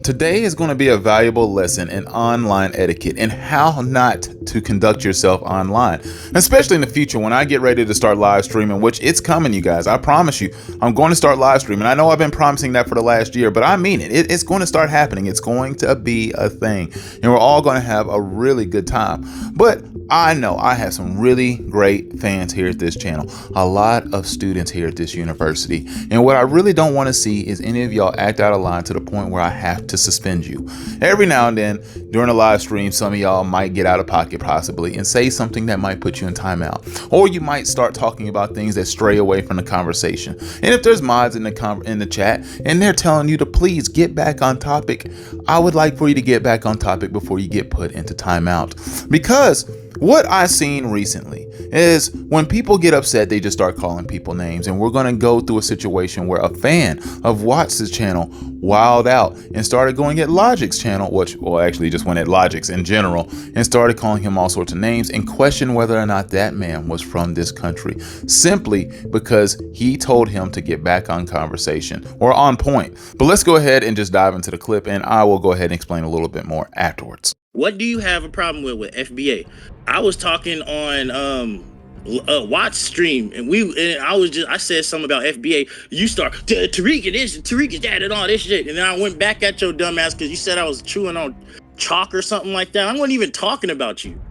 Today is going to be a valuable lesson in online etiquette and how not to conduct yourself online, especially in the future when I get ready to start live streaming, which it's coming, you guys. I promise you, I'm going to start live streaming. I know I've been promising that for the last year, but I mean it. It's going to start happening. It's going to be a thing, and we're all going to have a really good time. But I know I have some really great fans here at this channel, a lot of students here at this university, and what I really don't want to see is any of y'all act out of line to the point where I have to suspend you. Every now and then during a live stream, some of y'all might get out of pocket possibly and say something that might put you in timeout, or you might start talking about things that stray away from the conversation. And if there's mods in the chat and they're telling you to please get back on topic, I would like for you to get back on topic before you get put into timeout, because what I've seen recently is when people get upset, they just start calling people names. And we're going to go through a situation where a fan of Watts' channel wilded out and started going at Logic's channel, which, well, actually just went at Logic's in general, and started calling him all sorts of names and questioned whether or not that man was from this country, simply because he told him to get back on conversation or on point. But let's go ahead and just dive into the clip, and I will go ahead and explain a little bit more afterwards. What do you have a problem with FBA? I was talking on Watts stream, and I said something about FBA. You start Tariq it is, Tariq is that and all this shit, and then I went back at your dumb ass because you said I was chewing on chalk or something like that. I wasn't even talking about you.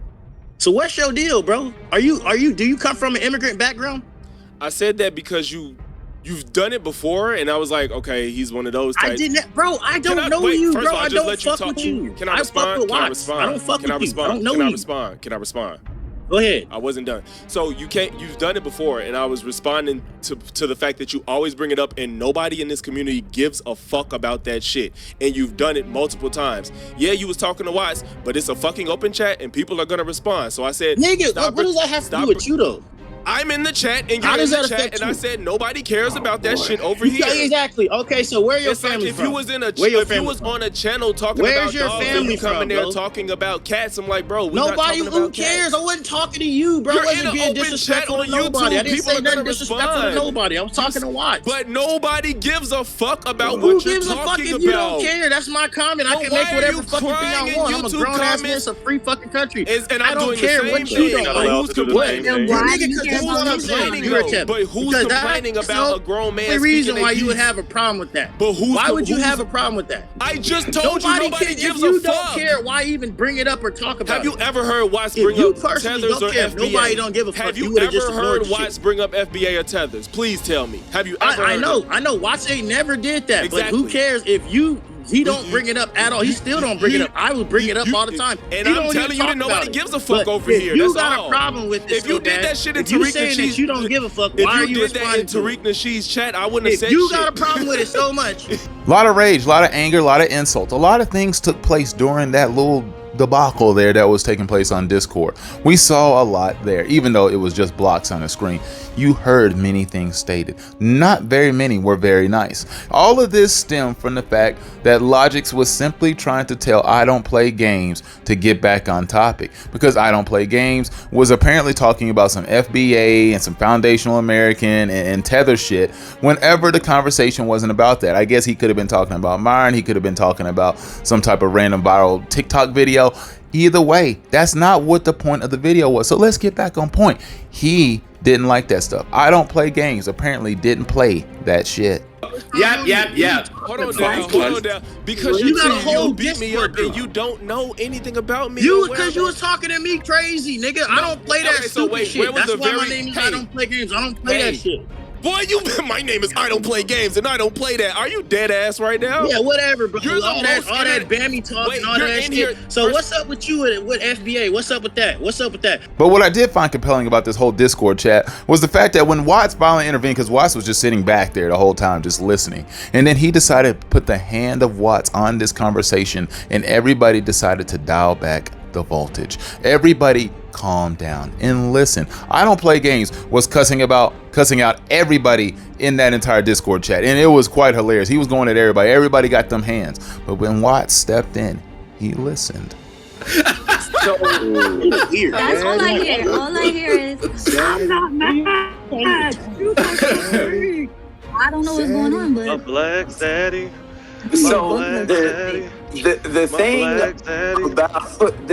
So what's your deal, bro? Do you come from an immigrant background? I said that because you've done it before, and I was like, okay, he's one of those types. I didn't, bro. I don't know you, bro. I don't fuck with you. Can I respond? I fuck with Watts. I don't fuck with you. I don't know you. Can I respond? Go ahead. I wasn't done. So you've done it before, and I was responding to the fact that you always bring it up, and nobody in this community gives a fuck about that shit. And you've done it multiple times. Yeah, you was talking to Watts, but it's a fucking open chat, and people are gonna respond. So I said, nigga, what does that have to do with you though? I'm in the chat and you're in the chat, and I said nobody cares about that shit over here. Yeah, exactly. Okay, so where your family from? If you was on a channel talking about dogs, and you coming there talking about cats, I'm like, bro, nobody who cares. I wasn't talking to you, bro. I wasn't being disrespectful to nobody. I didn't say nothing disrespectful to nobody. I was talking to Watts. But nobody gives a fuck about what you're talking about. Who gives a fuck if you don't care? That's my comment. I can make whatever fucking thing I want. I'm a grown ass man. It's a free fucking country. And I don't care what you don't. Who's complaining? But who's complaining about a grown man? The reason why you would have a problem with that. But why would you have a problem with that? I just told you nobody gives a fuck. If you don't care, why even bring it up or talk about it? Have you ever heard Watts bring up tethers or FBA? Nobody don't give a fuck. Have you ever heard Watts bring up FBA or tethers? Please tell me. Have you ever? I know. Watts ain't never did that. But who cares if he don't bring it up at all. He still don't bring it up. I would bring it up all the time. And I'm telling you that nobody gives a fuck over here. You got a problem with this. If you did that shit in Tariq Nasheed's, you don't give a fuck. Why are you responding to Tariq Nasheed's chat? I wouldn't have said shit. You got a problem with it so much. A lot of rage, a lot of anger, a lot of insults. A lot of things took place during that little debacle there that was taking place on Discord. We saw a lot there, even though it was just blocks on the screen. You heard many things stated. Not very many were very nice. All of this stemmed from the fact that Logix was simply trying to tell I don't play games to get back on topic, because I don't play games was apparently talking about some FBA and some foundational American and tether shit whenever the conversation wasn't about that. I guess he could have been talking about Myron. He could have been talking about some type of random viral TikTok video. Either way, that's not what the point of the video was. So let's get back on point. He didn't like that stuff. I don't play games apparently didn't play that shit. Yep. Hold on down. Because you beat me up and you don't know anything about me. Because you was talking to me crazy, nigga. I don't play that stupid shit. That's why my name is I don't play games. I don't play that shit. Boy, my name is I don't play games and I don't play that. Are you dead ass right now? Yeah, whatever, bro. All that Bammy talk and all that shit. So what's up with you with FBA? What's up with that? But what I did find compelling about this whole Discord chat was the fact that when Watts finally intervened, because Watts was just sitting back there the whole time just listening, and then he decided to put the hand of Watts on this conversation, and everybody decided to dial back the voltage. Everybody calm down and listen. I don't play games was cussing out everybody in that entire Discord chat, and it was quite hilarious. He was going at everybody got them hands, but when Watts stepped in, he listened. So weird. That's all I hear. All I hear is I'm not mad. I don't know what's going on, but a black daddy. So the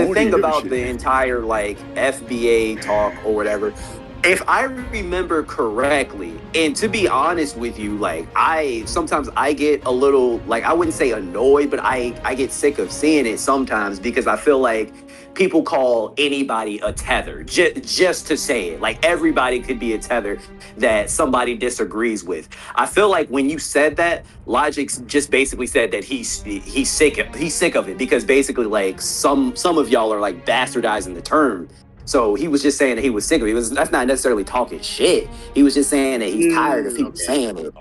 thing about the entire like FBA talk or whatever, if I remember correctly, and to be honest with you, like sometimes I get a little, like, I wouldn't say annoyed, but I get sick of seeing it sometimes, because I feel like people call anybody a tether just to say it. Like, everybody could be a tether that somebody disagrees with. I feel like when you said that, Logic just basically said that he's sick of it, because basically, like, some of y'all are like bastardizing the term. So he was just saying that he was sick of it. That's not necessarily talking shit. He was just saying that he's tired of people saying it.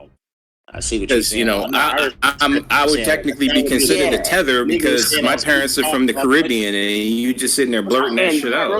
I see what you're saying. You know, I would technically be considered a tether because my parents are from the Caribbean, and you just sitting there blurting that shit out.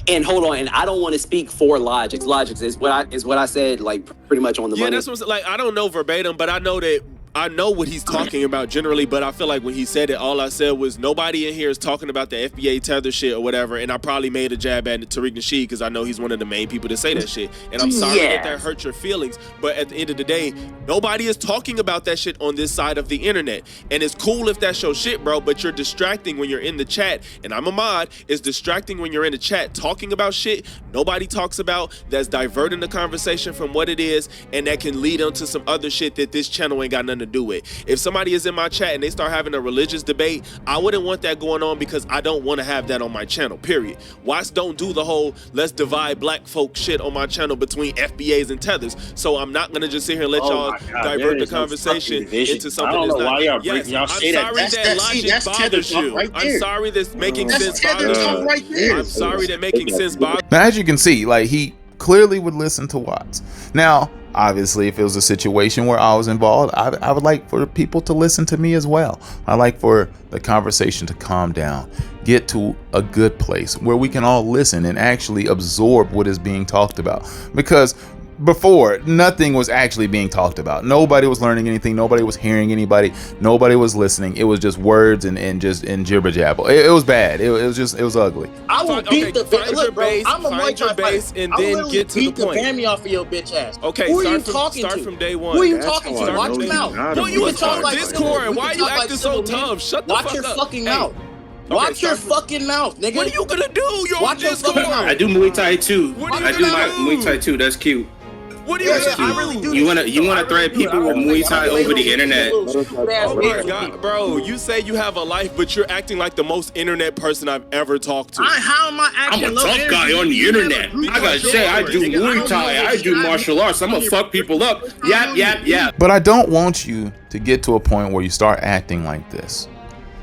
And hold on, and I don't want to speak for Logic. Logic is what I said, like, pretty much on the money. Yeah, that's what, like, I don't know verbatim, but I know what he's talking about generally, but I feel like when he said it, all I said was nobody in here is talking about the FBA tether shit or whatever, and I probably made a jab at Tariq Nasheed because I know he's one of the main people to say that shit, and I'm sorry that hurt your feelings, but at the end of the day, nobody is talking about that shit on this side of the internet, and it's cool if that's your shit, bro, but you're distracting when you're in the chat, and I'm a mod. It's distracting when you're in the chat talking about shit nobody talks about, that's diverting the conversation from what it is, and that can lead into some other shit that this channel ain't got nothing to do with. If somebody is in my chat and they start having a religious debate, I wouldn't want that going on, because I don't want to have that on my channel, period. Watts don't do the whole let's divide black folk shit on my channel between FBAs and tethers, so I'm not gonna just sit here and let y'all divert the conversation into something that's not. Yes, I'm sorry that logic bothers you. I'm sorry that making sense bothers you. I'm sorry that making sense bothers you. Now, as you can see, like, he clearly would listen to Watts. Now, obviously, if it was a situation where I was involved, I would like for people to listen to me as well. I like for the conversation to calm down, get to a good place where we can all listen and actually absorb what is being talked about. Because before, nothing was actually being talked about. Nobody was learning anything. Nobody was hearing anybody. Nobody was listening. It was just words and jibber jabble. It was bad. It was ugly. I will beat the base. I'm a Muay Thai base, and then get to the point. Beat the off of your bitch ass. Okay, who are you talking to? Start from day one. Who are you talking to? Watch your mouth. Well, you was on Discord. Why are you acting so tough? Shut the fuck up. Watch your fucking mouth. Watch your fucking mouth, nigga. What are you gonna do? You're on Discord. I do Muay Thai too. I do my Muay Thai too. That's cute. What do you I really do? You wanna thread people with Muay Thai over the internet? Oh my god, bro! You say you have a life, but you're acting like the most internet person I've ever talked to. How am I acting? I'm a tough guy on the internet. I gotta say, I do Muay Thai. I do martial arts. I'm gonna fuck people up. Yap. But I don't want you to get to a point where you start acting like this,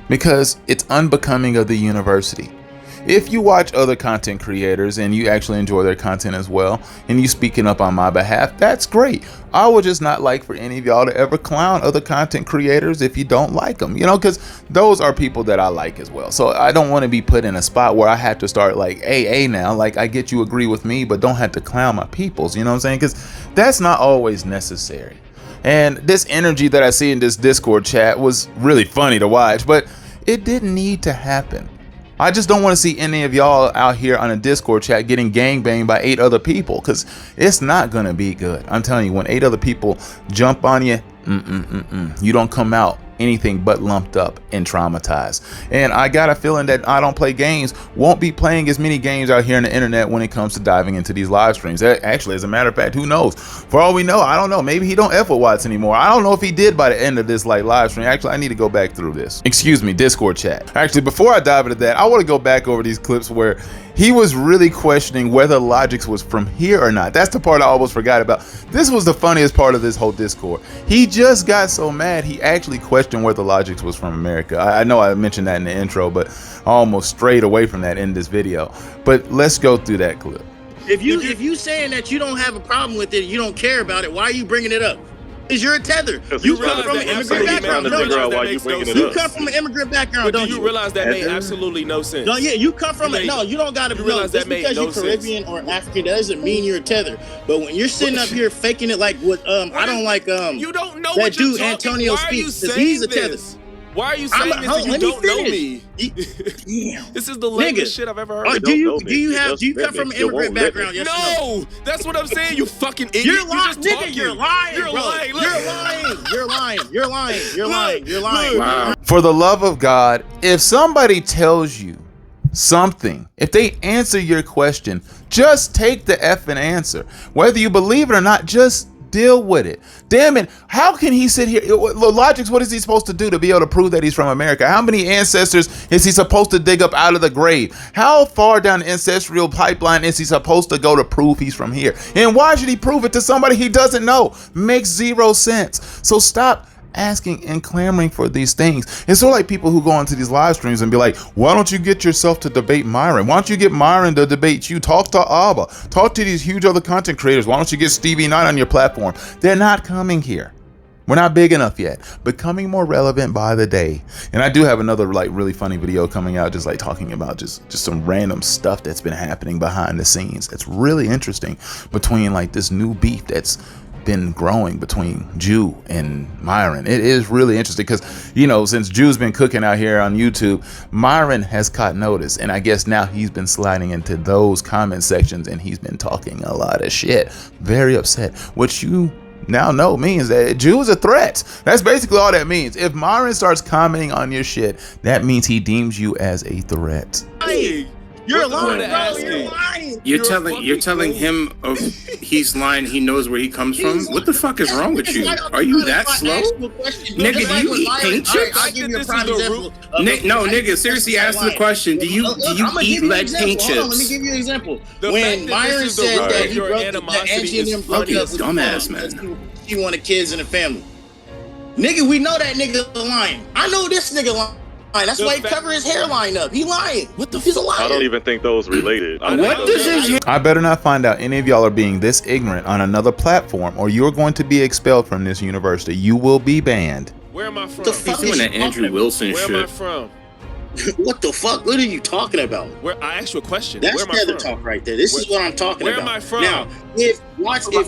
because it's unbecoming of the university. If you watch other content creators and you actually enjoy their content as well, and you speaking up on my behalf, that's great. I would just not like for any of y'all to ever clown other content creators if you don't like them, you know, because those are people that I like as well. So I don't want to be put in a spot where I have to start like AA now, like I get you agree with me, but don't have to clown my peoples, you know what I'm saying? Because that's not always necessary. And this energy that I see in this Discord chat was really funny to watch, but it didn't need to happen. I just don't want to see any of y'all out here on a Discord chat getting gangbanged by 8 other people, because it's not going to be good. I'm telling you, when 8 other people jump on you, you don't come out anything but lumped up and traumatized. And I got a feeling that I Don't Play Games won't be playing as many games out here on the internet when it comes to diving into these live streams. Actually, as a matter of fact, who knows? For all we know, I don't know. Maybe he don't F with Watts anymore. I don't know if he did by the end of this like live stream. Actually, I need to go back through this. Excuse me, Discord chat. Actually, before I dive into that, I want to go back over these clips where he was really questioning whether Logix was from here or not. That's the part I almost forgot about. This was the funniest part of this whole Discord. He just got so mad, he actually questioned whether Logix was from America. I know I mentioned that in the intro, but I almost strayed away from that in this video. But let's go through that clip. If you saying that you don't have a problem with it, you don't care about it, why are you bringing it up? Is you're a tether. You come from an immigrant background. You come from an immigrant background, don't you? You realize that made absolutely no sense. No, yeah, you come from it. No, you don't got to realize that because you're Caribbean or African, that doesn't mean you're a tether. But when you're sitting up here faking it like what I don't like you don't know that dude Antonio speaks, because he's a tether. Why are you saying this if you don't know me? Damn. This is the lamest shit I've ever heard. Do you come from an immigrant background? Yes or no? No, that's what I'm saying. You fucking idiot. You're lying, just nigga. talking. You're lying. You're bro. lying. You're lying. You're lying. Wow. For the love of God, if somebody tells you something, if they answer your question, just take the effing answer. Whether you believe it or not, just deal with it. Damn it. How can he sit here? Logic's, what is he supposed to do to be able to prove that he's from America? How many ancestors is he supposed to dig up out of the grave? How far down the ancestral pipeline is he supposed to go to prove he's from here? And why should he prove it to somebody he doesn't know? Makes zero sense. So stop asking and clamoring for these things. It's sort of like people who go into these live streams and be like, why don't you get yourself to debate Myron? Why don't you get Myron to debate you? Talk to Abba. Talk to these huge other content creators. Why don't you get Stevie Knight on your platform? They're not coming here. We're not big enough yet. Becoming more relevant by the day. And I do have another like really funny video coming out, just like talking about just some random stuff that's been happening behind the scenes. It's really interesting between like this new beef that's been growing between Jew and Myron. It is really interesting because, you know, since Jew's been cooking out here on YouTube, Myron has caught notice, and I guess now he's been sliding into those comment sections and he's been talking a lot of shit. Very upset, which you now know means that Jew is a threat. That's basically all that means. If Myron starts commenting on your shit, that means he deems you as a threat. Hey, You're lying, bro. asking. You're lying. You're telling him he's lying. He knows where he comes from. What the fuck is wrong with you? Are you that slow? Nigga, do you eat paint chips? I'll give you a prime example. No, nigga, seriously, ask the question. Do you eat lead paint chips? Let me give you an example. The When fact that Myron this is the said root that of he your broke animosity that Angie and is him broke fucking up with dumbass, his mom man. because he wanted kids in the family. Nigga, we know that nigga lying. I know this nigga lying. That's why he covered his hairline up. He lying. What the He's a fuck? liar. I don't even think those related. What does his I better not find out any of y'all are being this ignorant on another platform, or you're going to be expelled from this university. You will be banned. Where am I from? The fuck He's doing is that you Andrew talking Wilson Where am I shit. from? What the fuck? What are you talking about? Where I asked you a question. That's Where am I tether from? talk right there. This is what I'm talking where about. am I from? Now, if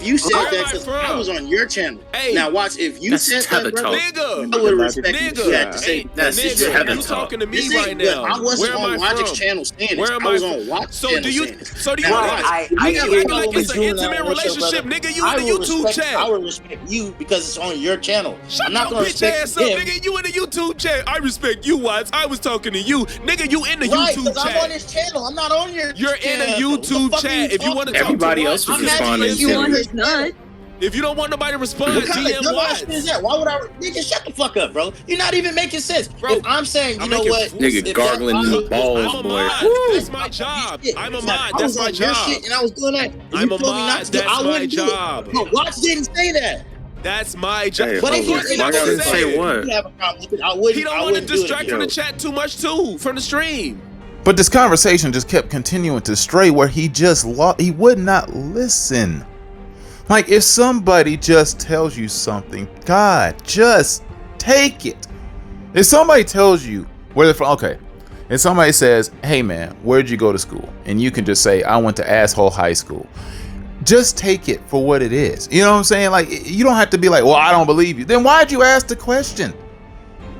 you said Where am that, I 'cause from? I was on your channel. Hey. Now watch, if you That's said tether that, brother, talk. Nigga, I would respect what you had to nigga, say. hey, That's just nigga, tether you talk. talking to me This right ain't- now? I wasn't Where am on I Logic's from? channel saying this. Where am I was I on from? Watch So channel do you? saying this. So do you? Now, Bro, want I you get acting what like it's an you're doing intimate now with your relationship, brother. nigga. You in I the will YouTube respect- I chat. will respect you because it's on your channel. Shut I'm not your gonna bitch respect ass up, him. nigga. You in the YouTube chat. I respect you, Watts. I was talking to you, nigga. You in the Right, YouTube because I'm on chat. his channel. I'm not on your You're in a channel. What the YouTube fuck are chat. you If you want to talking talk Everybody to else Watts, was I'm asking responding if You you to understood. if you don't want nobody respond, What kind of DM dumbass Watts. shit is that? Why would I? Nigga, shut the fuck up, bro. You're not even making sense. Bro, If I'm saying, you I'm know making what? full Nigga if that gargling audio his balls, I'm a boy. mod. Woo. That's my job. I'm a mod. I That's was my on your job. shit and I was doing that. And I'm you a told me mod. not to do it. That's I my wouldn't job. do it. No, Watts didn't say that. That's my job. Hey, But if hold you on. didn't Why gonna gotta say say it. what? you have a problem with it, I wouldn't. He don't I want to wouldn't do it distract again. from the chat too much too, from the stream. But this conversation just kept continuing to stray where he just he would not listen. Like, if somebody just tells you something, God, just take it. If somebody tells you where they're from, okay. If somebody says, hey man, where'd you go to school? And you can just say, I went to asshole high school. Just take it for what it is. You know what I'm saying? Like, you don't have to be like, well, I don't believe you. Then why'd you ask the question?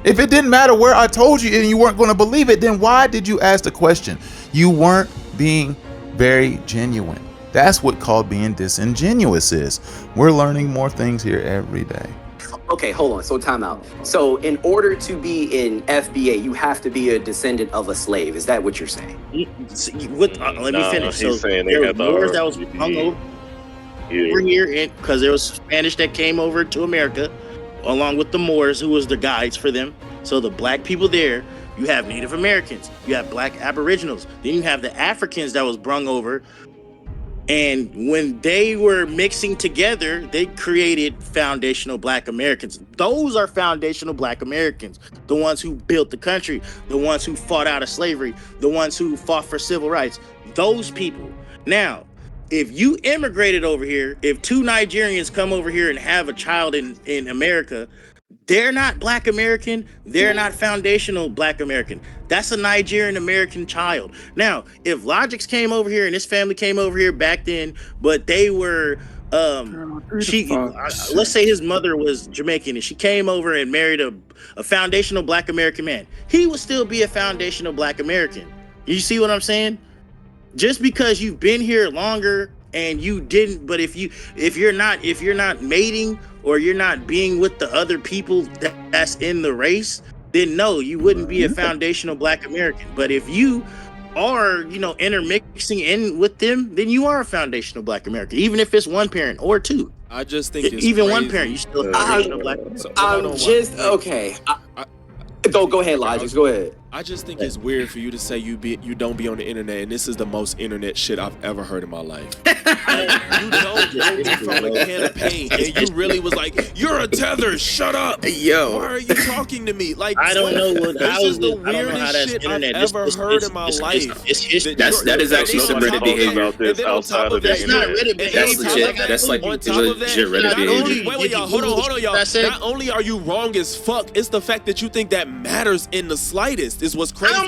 If it didn't matter where I told you and you weren't going to believe it, then why did you ask the question? You weren't being very genuine. That's what called being disingenuous is. We're learning more things here every day. Okay, hold on. So time out. So in order to be in FBA, you have to be a descendant of a slave. Is that what you're saying? Let me finish. he's So saying they there were had the Moors that was RBD. hung over here because there was Spanish that came over to America, along with the Moors, who was the guides for them. So the black people there, you have Native Americans, you have black Aboriginals, then you have the Africans that was brung over. And when they were mixing together, they created foundational black Americans. Those are foundational black Americans. The ones who built the country, the ones who fought out of slavery, the ones who fought for civil rights. Those people. Now, if you immigrated over here, if two Nigerians come over here and have a child in America, they're not black American. They're not foundational black American. That's a Nigerian American child. Now, if Logix came over here and his family came over here back then, but they were let's say his mother was Jamaican and she came over and married a foundational Black American man. He would still be a foundational Black American. You see what I'm saying? Just because you've been here longer and you didn't, but if you're not mating or you're not being with the other people that's in the race, then no, you wouldn't be a foundational Black American. But if you are, intermixing in with them, then you are a foundational Black American, even if it's one parent or two. I just think it's even crazy. one parent, you still a foundational Black American. Go ahead, Logics. Go ahead. I just think it's weird for you to say you don't be on the internet, and this is the most internet shit I've ever heard in my life. You don't me from a can of paint, and you really was like, "You're a tether. Shut up, yo. Why are you talking to me?" Like, I don't know what. This is the weirdest shit I've ever heard in my life. That is actually some Reddit behavior. That's not Reddit behavior. That's legit. That's like legit Reddit behavior. Wait, y'all. Hold on, y'all. Not only are you wrong as fuck, it's the fact that you think that matters in the slightest. Is what's crazy. How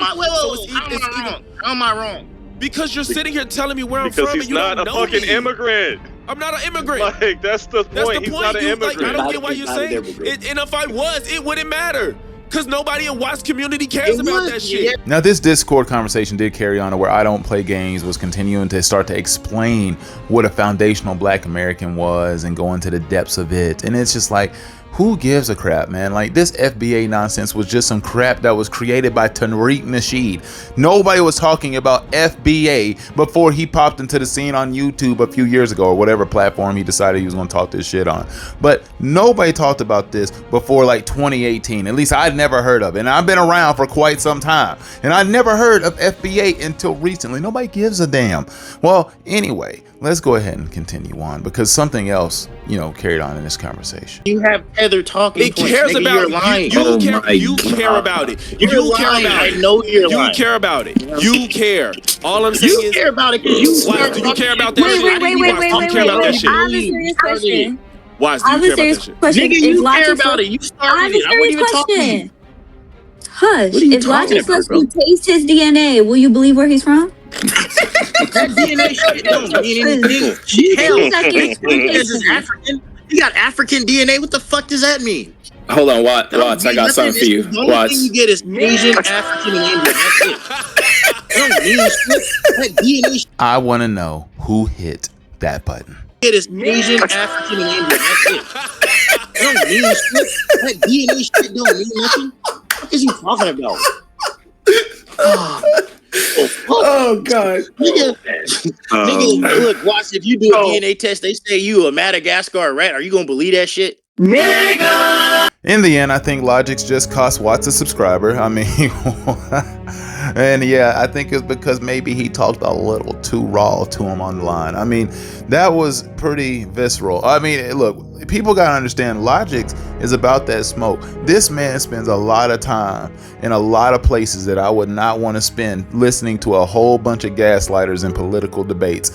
am I wrong? Because you're sitting here telling me where I'm from and you don't know me. Because he's not a fucking immigrant. I'm not an immigrant. Like, that's the point. He's not an immigrant. I don't get why you're saying it. And if I was, it wouldn't matter. Because nobody in Watts community cares about that shit. Now, this Discord conversation did carry on to where I don't play games was continuing to start to explain what a foundational Black American was and go into the depths of it. And it's just like, who gives a crap, man? Like, this FBA nonsense was just some crap that was created by Tariq Nasheed. Nobody was talking about FBA before he popped into the scene on YouTube a few years ago, or whatever platform he decided he was going to talk this shit on. But nobody talked about this before like 2018. At least I'd never heard of it. And I've been around for quite some time, and I never heard of FBA until recently. Nobody gives a damn. Well, anyway, let's go ahead and continue on, because something else, carried on in this conversation. You have Tether talking. It cares about you're lying. You care about it. You're lying. I know you're lying. You care about it. You care. All I'm saying is you care about it because you care about that shit. Wait. You care about that shit. I have a serious question. Why do you care about that shit? Nigga, you care about it. You started it. I wasn't even talking. Hush. If Logic lets me taste his DNA, will you believe where he's from? That DNA shit don't mean anything. This is African. You got African DNA. What the fuck does that mean? Hold on, Watts. I got something for you. The only thing you get is Asian, African, and Indian. That's it. Don't mean shit. That DNA shit. I want to know who hit that button. It is Asian, African, and Indian. That's it. Don't mean shit. That DNA shit don't mean nothing. What is he talking about? Oh God! Nigga, look, watch. If you do a DNA test, they say you a Madagascar rat. Are you gonna believe that shit? Nigga! In the end, I think Logic's just cost Watts a subscriber. I mean, and yeah, I think it's because maybe he talked a little too raw to him on the line. I mean, that was pretty visceral. I mean, look, people gotta understand, Logic is about that smoke. This man spends a lot of time in a lot of places that I would not want to spend listening to a whole bunch of gaslighters in political debates.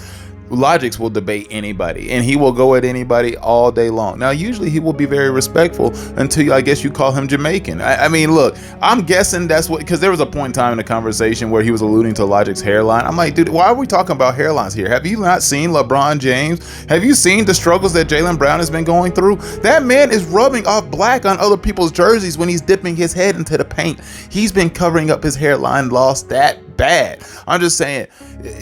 Logic will debate anybody, and he will go at anybody all day long. Now, usually he will be very respectful until I guess you call him Jamaican. I mean, look, I'm guessing that's what, because there was a point in time in the conversation where he was alluding to Logic's hairline. I'm like, dude, why are we talking about hairlines here? Have you not seen LeBron James? Have you seen the struggles that Jaylen Brown has been going through? That man is rubbing off black on other people's jerseys when he's dipping his head into the paint. He's been covering up his hairline loss that bad. I'm just saying,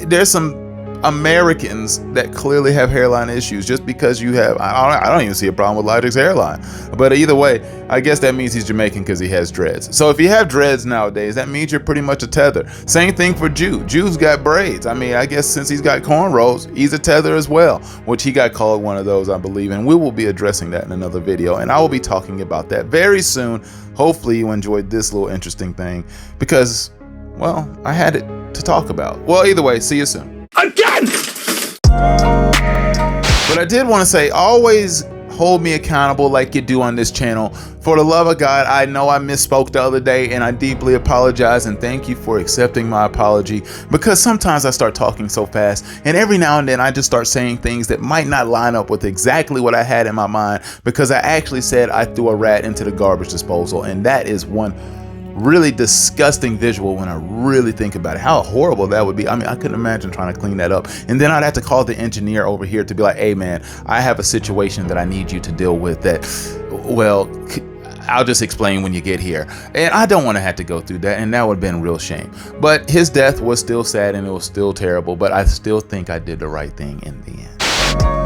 there's some Americans that clearly have hairline issues. Just because you have, I don't even see a problem with Logic's hairline. But either way, I guess that means he's Jamaican because he has dreads. So if you have dreads nowadays, that means you're pretty much a tether. Same thing for Jew. Jew's got braids. I mean, I guess since he's got cornrows, he's a tether as well, which he got called one of those, I believe. And we will be addressing that in another video, and I will be talking about that very soon. Hopefully you enjoyed this little interesting thing because, well, I had it to talk about. Well, either way, see you soon. Again! But I did want to say, always hold me accountable like you do on this channel. For the love of God, I know I misspoke the other day, and I deeply apologize, and thank you for accepting my apology, because sometimes I start talking so fast, and every now and then I just start saying things that might not line up with exactly what I had in my mind, because I actually said I threw a rat into the garbage disposal, and that is one really disgusting visual when I really think about it. How horrible that would be. I mean, I couldn't imagine trying to clean that up. And then I'd have to call the engineer over here to be like, hey man, I have a situation that I need you to deal with that, well, I'll just explain when you get here. And I don't want to have to go through that, and that would have been a real shame. But his death was still sad and it was still terrible, but I still think I did the right thing in the end.